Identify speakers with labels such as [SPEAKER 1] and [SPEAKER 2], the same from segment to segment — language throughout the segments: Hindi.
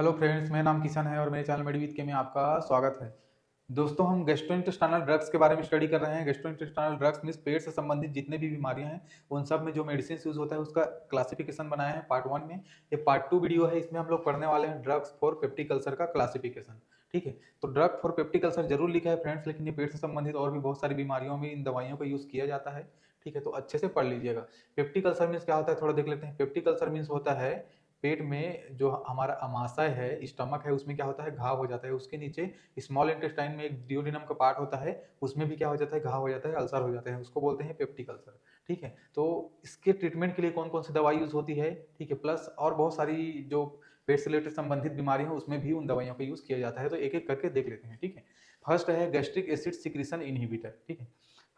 [SPEAKER 1] हेलो फ्रेंड्स, मेरा नाम किशन है और मेरे चैनल मेडिविद के में आपका स्वागत है। दोस्तों, हम गैस्ट्रोइंटेस्टाइनल ड्रग्स के बारे में स्टडी कर रहे हैं। गैस्ट्रोइंटेस्टाइनल ड्रग्स मींस पेट से संबंधित जितने भी बीमारियां हैं उन सब में जो मेडिसिन यूज होता है उसका क्लासिफिकेशन बनाया है पार्ट 1 में। ये पार्ट 2 वीडियो है, इसमें हम लोग पढ़ने वाले हैं ड्रग्स फॉर पेप्टिक अल्सर का क्लासिफिकेशन। ठीक है, तो ड्रग फॉर पेप्टिक अल्सर जरूर लिखा है फ्रेंड्स, लेकिन ये पेट से संबंधित और भी बहुत सारी बीमारियों में इन दवाइयों का यूज किया जाता है। ठीक है, तो अच्छे से पढ़ लीजिएगा। पेप्टिक अल्सर मीन्स क्या होता है थोड़ा देख लेते हैं। पेप्टिक अल्सर मीन्स होता है पेट में जो हमारा अमाशय है, स्टमक है, उसमें क्या होता है घाव हो जाता है। उसके नीचे स्मॉल इंटेस्टाइन में एक ड्यूोडेनम का पार्ट होता है, उसमें भी क्या हो जाता है घाव हो जाता है, अल्सर हो जाता है, उसको बोलते हैं पेप्टिक अल्सर। ठीक है, तो इसके ट्रीटमेंट के लिए कौन कौन सी दवाई यूज होती है, ठीक है, प्लस और बहुत सारी जो पेट से रिलेटेड संबंधित बीमारी है उसमें भी उन दवाइयों का यूज किया जाता है। तो एक एक करके देख लेते हैं। ठीक है, फर्स्ट है गैस्ट्रिक एसिड सिक्रीशन इनहिबिटर। ठीक है,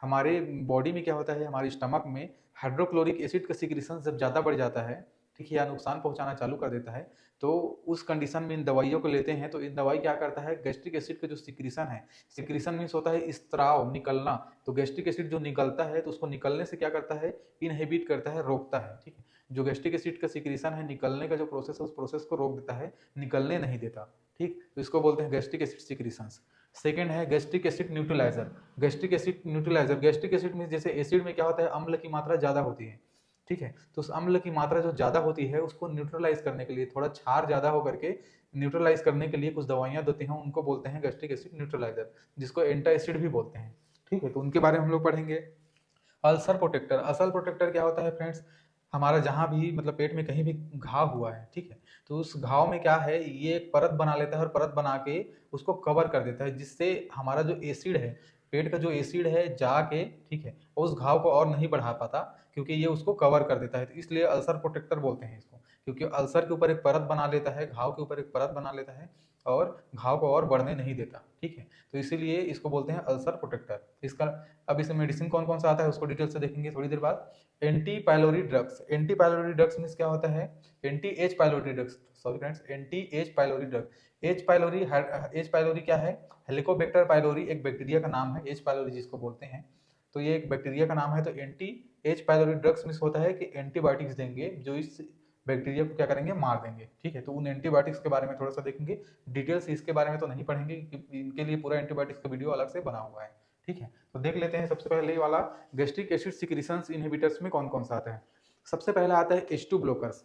[SPEAKER 1] हमारे बॉडी में क्या होता है, हमारे स्टमक में हाइड्रोक्लोरिक एसिड का सिक्रीशन जब ज़्यादा बढ़ जाता है, ठीक है, या नुकसान पहुंचाना चालू कर देता है, तो उस कंडीशन में इन दवाइयों को लेते हैं। तो इन दवाई क्या करता है, गैस्ट्रिक एसिड का जो सिक्रीशन है, सिक्रीशन मीन्स होता है स्त्राव, निकलना। तो गैस्ट्रिक एसिड जो निकलता है तो उसको निकलने से क्या करता है, इनहिबिट करता है, रोकता है। ठीक है, जो गैस्ट्रिक एसिड का सिक्रीशन है, निकलने का जो प्रोसेस है उस प्रोसेस को रोक देता है, निकलने नहीं देता। ठीक, तो इसको बोलते हैं गैस्ट्रिक एसिड सिक्रीशन। सेकेंड है gastric acid neutraliser. Gastric acid neutraliser, gastric acid में जैसे एसिड में क्या होता है अम्ल की मात्रा ज्यादा होती है। ठीक है, तो उस अम्ल की मात्रा जो ज्यादा होती है उसको न्यूट्रलाइज करने के लिए, थोड़ा क्षार ज्यादा होकर के न्यूट्रलाइज करने के लिए कुछ दवाइयां देती हैं, उनको बोलते हैं गैस्ट्रिक एसिड न्यूट्रलाइजर, जिसको एंटासिड भी बोलते हैं। ठीक है, तो उनके बारे में हम लोग पढ़ेंगे। अल्सर प्रोटेक्टर, अल्सर प्रोटेक्टर क्या होता है फ्रेंड्स, हमारा जहां भी मतलब पेट में कहीं भी घाव हुआ है, ठीक है, तो उस घाव में क्या है, ये एक परत बना लेता है और परत बना के उसको कवर कर देता है, जिससे हमारा जो एसिड है, पेट का जो एसिड है जाके, ठीक है, उस घाव को और नहीं बढ़ा पाता, क्योंकि ये उसको कवर कर देता है। तो इसलिए अल्सर प्रोटेक्टर बोलते हैं इसको, क्योंकि अल्सर के ऊपर एक परत बना लेता है, घाव के ऊपर एक परत बना लेता है और घाव को और बढ़ने नहीं देता। ठीक है, तो इसीलिए इसको बोलते हैं अल्सर प्रोटेक्टर। इसका अब इसमें मेडिसिन कौन कौन सा आता है उसको डिटेल से देखेंगे थोड़ी देर बाद। Anti pylori drugs, anti pylori drugs means क्या होता है, anti H pylori drugs, sorry friends, anti H pylori drug. H pylori क्या है, हेलिकोबैक्टर पायलोरी एक बैक्टीरिया का नाम है, एच पायलोरी जिसको बोलते हैं, तो ये एक बैक्टीरिया का नाम है। तो anti H pylori drugs means होता है कि एंटीबायोटिक्स देंगे जो इस बैक्टीरिया को क्या करेंगे, मार देंगे। ठीक है, तो उन एंटीबायोटिक्स के बारे में थोड़ा सा देखेंगे। डिटेल्स इसके बारे में तो नहीं पढ़ेंगे, इनके लिए पूरा एंटीबायोटिक्स का वीडियो अलग से बना हुआ है। ठीक है, तो देख लेते हैं सबसे पहले वाला गैस्ट्रिक एसिड सिक्रीशंस इनहिबिटर्स में कौन कौन सा आता है। सबसे पहला आता है H2 blockers.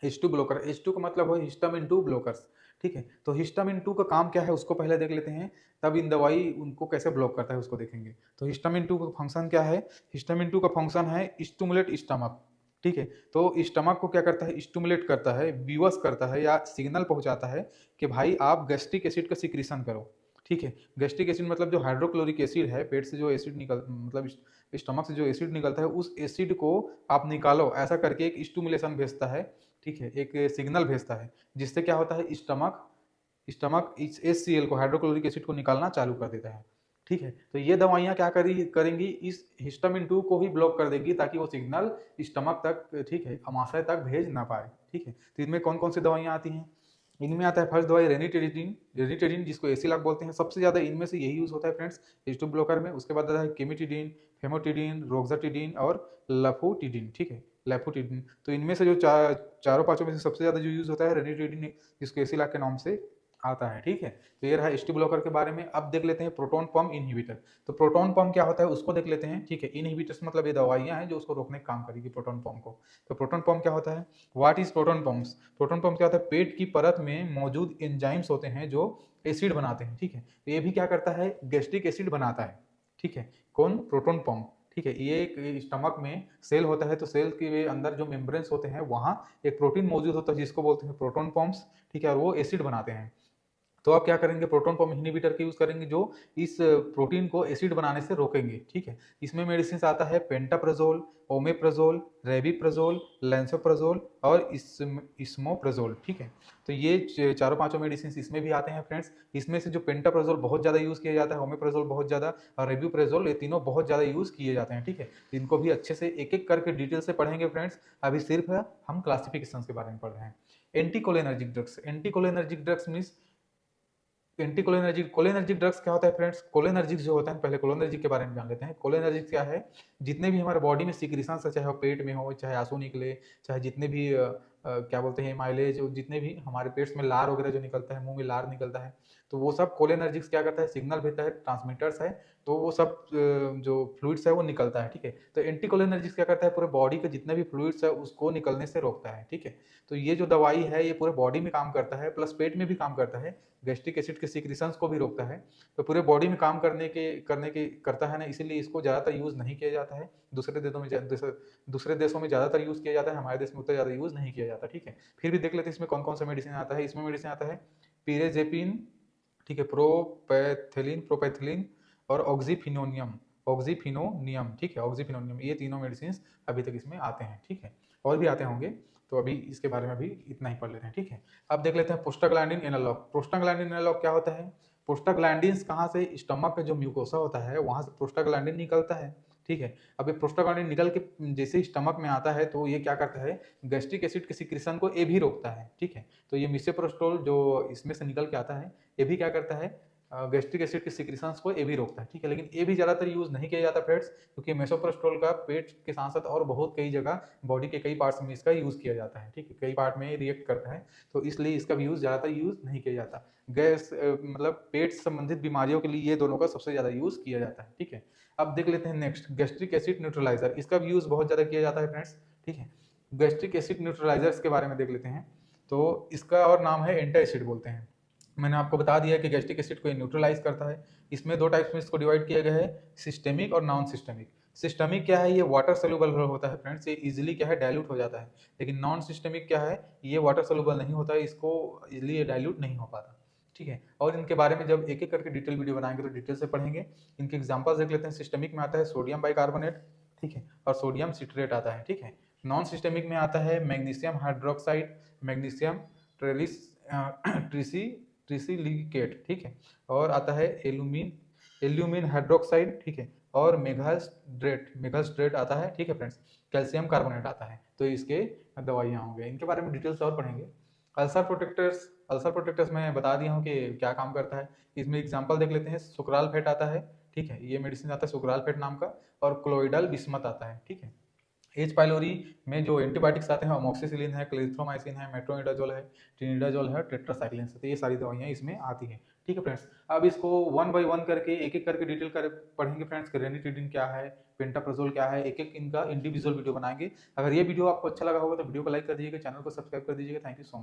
[SPEAKER 1] H2 blocker, H2 का मतलब है हिस्टामिन 2 ब्लॉकर्स। ठीक है, तो हिस्टामिन 2 का काम क्या है उसको पहले देख लेते हैं, तब इन दवाई उनको कैसे ब्लॉक करता है उसको देखेंगे। तो हिस्टामिन 2 का फंक्शन क्या है, हिस्टामिन 2 का फंक्शन है स्टिमुलेट स्टमक। ठीक है, तो स्टमक को क्या करता है, स्टिमुलेट करता है, विवश करता है या सिग्नल पहुंचाता है कि भाई आप गैस्ट्रिक एसिड का सिक्रीशन करो। ठीक है, गैस्ट्रिक एसिड मतलब जो हाइड्रोक्लोरिक एसिड है, पेट से जो एसिड निकल मतलब स्टमक से जो एसिड निकलता है उस एसिड को आप निकालो, ऐसा करके एक स्टिमुलेशन भेजता है। ठीक है, एक सिग्नल भेजता है, जिससे क्या होता है स्टमक स्टमक इस HCl को, हाइड्रोक्लोरिक एसिड को निकालना चालू कर देता है। ठीक है, तो ये दवाइयां क्या करेंगी, इस हिस्टामिन 2 को ही ब्लॉक कर देगी ताकि वो सिग्नल स्टमक तक, ठीक है, अमाशय तक भेज ना पाए। ठीक है, तो इनमें कौन कौन सी दवाइयां आती हैं, इनमें आता है फर्स्ट दवाई रेनिटेडिन। रेनिटेडिन जिसको एसिलॉक बोलते हैं, सबसे ज्यादा इनमें से यही यूज होता है फ्रेंड्स H2 ब्लॉकर में। उसके बाद आता है केमिटिडिन, फेमोटिडिन, रोक्साटिडिन और लफोटिडिन। ठीक है, लेफोटिडिन। तो इनमें से जो चारों पांचों में से सबसे ज्यादा जो यूज होता है रेनिटेडिन, जिसको एसिलॉक के नाम से आता है। ठीक है, तो ये रहा H2 ब्लॉकर के बारे में। अब देख लेते हैं प्रोटॉन पंप इनहिबिटर। तो प्रोटॉन पंप क्या होता है उसको देख लेते हैं। ठीक है, इनहिबिटर्स मतलब ये दवाइयां हैं जो उसको रोकने का काम करेगी प्रोटॉन पंप को। तो प्रोटॉन पंप क्या होता है, what is proton pumps. Proton pump क्या होता है, पेट की परत में मौजूद एंजाइम्स होते हैं जो एसिड बनाते हैं। ठीक है, तो ये भी क्या करता है, गैस्ट्रिक एसिड बनाता है। ठीक है, कौन, प्रोटॉन पंप। ठीक है, ये एक स्टमक में सेल होता है, तो सेल के अंदर जो मेम्ब्रेन्स होते हैं वहां एक प्रोटीन मौजूद होता है जिसको बोलते हैं प्रोटॉन पंप्स। ठीक है, और वो एसिड बनाते हैं। तो आप क्या करेंगे, प्रोटॉन पंप इनहिबिटर का यूज करेंगे जो इस प्रोटीन को एसिड बनाने से रोकेंगे। ठीक है, इसमें मेडिसिन आता है पेंटाप्राजोल, ओमेप्राजोल, रेबिप्राजोल, लैंसोप्राजोल और इस्मोप्राजोल। ठीक है, तो ये चारों पांचों मेडिसिन इसमें भी आते हैं फ्रेंड्स। इसमें से जो पेंटाप्राजोल बहुत ज्यादा यूज किया जाता है, ओमेप्राजोल बहुत ज्यादा और रेबिप्राजोल, ये तीनों बहुत ज्यादा यूज किए जाते हैं। ठीक है, तो इनको भी अच्छे से एक एक करके डिटेल से पढ़ेंगे फ्रेंड्स। अभी सिर्फ हम क्लासिफिकेशन के बारे में पढ़ रहे हैं। Anticholinergic drugs, anticholinergic drugs means anticholinergic, cholinergic drugs क्या होता है फ्रेंड्स, कोलिनर्जिक जो होता है, पहले कोलिनर्जिक के बारे में जान लेते हैं। कोलिनर्जिक क्या है, जितने भी हमारे बॉडी में सिक्रीशंस है, चाहे वो पेट में हो, चाहे आंसू निकले, चाहे जितने भी क्या बोलते हैं माइलेज, जितने भी हमारे पेट्स में लार वगैरह जो निकलता है, मुंह में लार निकलता है, तो वो सब कोलिनर्जिक्स क्या करता है, सिग्नल भेजता है, ट्रांसमीटर्स है, तो वो सब जो फ्लूइड्स है वो निकलता है, ठीक है। तो एंटीकोलिनर्जिक्स क्या करता है, पूरे बॉडी के जितने भी फ्लूइड्स है उसको निकलने से रोकता है, ठीक है। तो ये जो दवाई है ये पूरे बॉडी में काम करता है, प्लस पेट में भी काम करता है, गैस्ट्रिक एसिड के सिक्रीशंस को भी रोकता है, तो पूरे बॉडी में काम करने के करता है ना, इसीलिए इसको ज़्यादातर यूज़ नहीं किया जाता है। दूसरे देशों में ज़्यादातर यूज़ किया जाता है, हमारे देश में उतना ज़्यादा यूज़ नहीं किया जाता, ठीक है। फिर भी देख लेते हैं इसमें कौन कौन सा मेडिसिन आता है। इसमें मेडिसिन आता है पीरेजेपिन, ठीक है, प्रोपैथिलीन और ऑक्सीफिनोनियम, ठीक है, ऑक्सीफिनोनियम, ये तीनों मेडिसिन अभी तक इसमें आते हैं, ठीक है। और भी आते होंगे, तो अभी इसके बारे में भी इतना ही पढ़ लेते हैं, ठीक है। अब देख लेते हैं प्रोस्टाग्लैंडिन एनालॉग। प्रोस्टाग्लैंडिन एनालॉग क्या होता है, प्रोस्टाग्लैंडिन कहाँ से, स्टमक का जो म्यूकोसा होता है वहां से प्रोस्टाग्लैंडिन निकलता है, ठीक है। अब ये प्रोस्टाग्लैंडिन निकल के जैसे स्टमक में आता है तो ये क्या करता है, गैस्ट्रिक एसिड के सिक्रीशन को ये भी रोकता है, ठीक है। तो ये मिसोप्रोस्टोल जो इसमें से निकल के आता है ये भी क्या करता है, गैस्ट्रिक एसिड के सिक्रीशंस को ये भी रोकता है, ठीक है। लेकिन ये भी ज़्यादातर यूज़ नहीं किया जाता फ्रेंड्स, क्योंकि मेसोप्रोस्टोल का पेट के साथ साथ और बहुत कई जगह बॉडी के कई पार्ट्स में इसका यूज़ किया जाता है, ठीक है, कई पार्ट में रिएक्ट करता है, तो इसलिए इसका भी ज़्यादातर यूज़ नहीं किया जाता। गैस मतलब पेट से संबंधित बीमारियों के लिए ये दोनों का सबसे ज़्यादा यूज़ किया जाता है, ठीक है। अब देख लेते हैं नेक्स्ट गैस्ट्रिक एसिड न्यूट्रलाइजर। इसका भी यूज़ बहुत ज़्यादा किया जाता है फ्रेंड्स, ठीक है। गैस्ट्रिक एसिड न्यूट्रलाइजर्स के बारे में देख लेते हैं, तो इसका और नाम है एंटासिड बोलते हैं। मैंने आपको बता दिया कि गैस्ट्रिक एसिड को न्यूट्रलाइज करता है। इसमें दो टाइप्स में इसको डिवाइड किया गया है, सिस्टेमिक और नॉन सिस्टेमिक। सिस्टेमिक क्या है, ये वाटर सोल्यूबल होता है फ्रेंड्स, ये इजीली क्या है डाइल्यूट हो जाता है। लेकिन नॉन सिस्टेमिक क्या है, ये वाटर सोल्यूबल नहीं होता है, इसको इजीली ये डाइल्यूट नहीं हो पाता, ठीक है। और इनके बारे में जब एक एक करके डिटेल वीडियो बनाएंगे तो डिटेल से पढ़ेंगे। इनके एग्जांपल्स देख लेते हैं। सिस्टेमिक में आता है सोडियम बाइकार्बोनेट, ठीक है, और सोडियम सिट्रेट आता है, ठीक है। नॉन सिस्टेमिक में आता है मैग्नीशियम हाइड्रोक्साइड, मैग्नीशियम ट्रेलिस ट्रिसी ट्रिसिलिकेट, ठीक है, और आता है एल्यूमिन हाइड्रोक्साइड, ठीक है, और मेगास्ट्रेट आता है, ठीक है फ्रेंड्स। कैल्शियम कार्बोनेट आता है, तो इसके दवाइयाँ होंगे। इनके बारे में डिटेल्स और पढ़ेंगे। अल्सर प्रोटेक्टर्स मैं बता दिया हूँ कि क्या काम करता है। इसमें एग्जांपल देख लेते हैं। सुक्रालफेट आता है, ठीक है, ये मेडिसिन आता है सुक्रालफेट नाम का, और क्लोइडल बिस्मथ आता है, ठीक है। एच पाइलोरी में जो एंटीबायोटिक्स आते हैं अमोक्सिसिलिन है, क्लिथ्रोमाइसिन है, मेट्रोनिडाजोल है, ट्रिनिडाजोल है, टेट्रासाइक्लिन है, तो ये सारी दवाइयाँ इसमें आती हैं, ठीक है फ्रेंड्स। अब इसको वन बाय वन करके एक एक करके डिटेल कर पढ़ेंगे फ्रेंड्स। रेनिटिडिन क्या है, पेंटाप्रोजोल क्या है, एक एक इनका इंडिविजुअल वीडियो बनाएंगे। अगर ये वीडियो आपको अच्छा लगा होगा तो वीडियो को लाइक कर दीजिएगा, चैनल को सब्सक्राइब कर दीजिएगा। Thank you so much.